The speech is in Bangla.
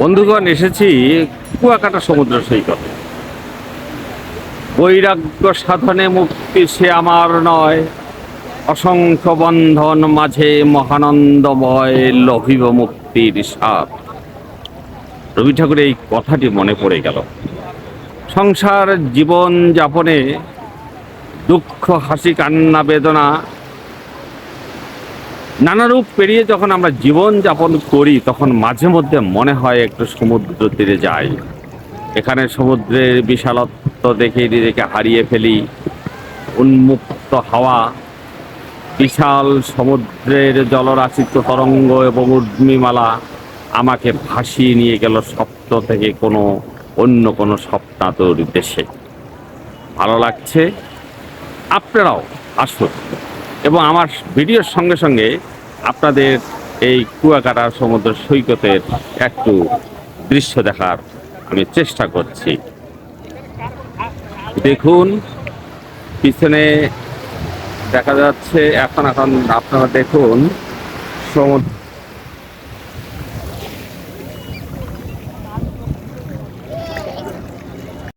বন্ধুগণ, এসেছি কুয়াকাটা সমুদ্র সৈকতে। বৈরাগ্য সাধনে মুক্তি সে আমার নয়, অসংখ্য বন্ধন মাঝে মহানন্দময় লভিব মুক্তির স্বাদ। রবি ঠাকুরের এই কথাটি মনে পড়ে গেল। সংসার জীবন যাপনে দুঃখ, হাসি, কান্না, বেদনা নানা রূপ পেরিয়ে যখন আমরা জীবন যাপন করি, তখন মাঝে মধ্যে মনে হয় একটু সমুদ্র তীরে যাই। এখানে সমুদ্রের বিশালত্ব দেখে নিজেকে হারিয়ে ফেলি। উন্মুক্ত হাওয়া, বিশাল সমুদ্রের জলরাশিত তরঙ্গ এবং ঊর্ধ্মিমালা আমাকে ভাসিয়ে নিয়ে গেল স্বপ্ন থেকে অন্য কোনো স্বপ্নাতুর দেশে। ভালো লাগছে, আপনারাও আসুন এবং আমার ভিডিওর সঙ্গে সঙ্গে আপনাদের এই কুয়াকাটা সমুদ্র সৈকতের একটু দৃশ্য দেখার আমি চেষ্টা করছি। দেখুন, পিছনে দেখা যাচ্ছে, এখন আপনারা দেখুন সমুদ্র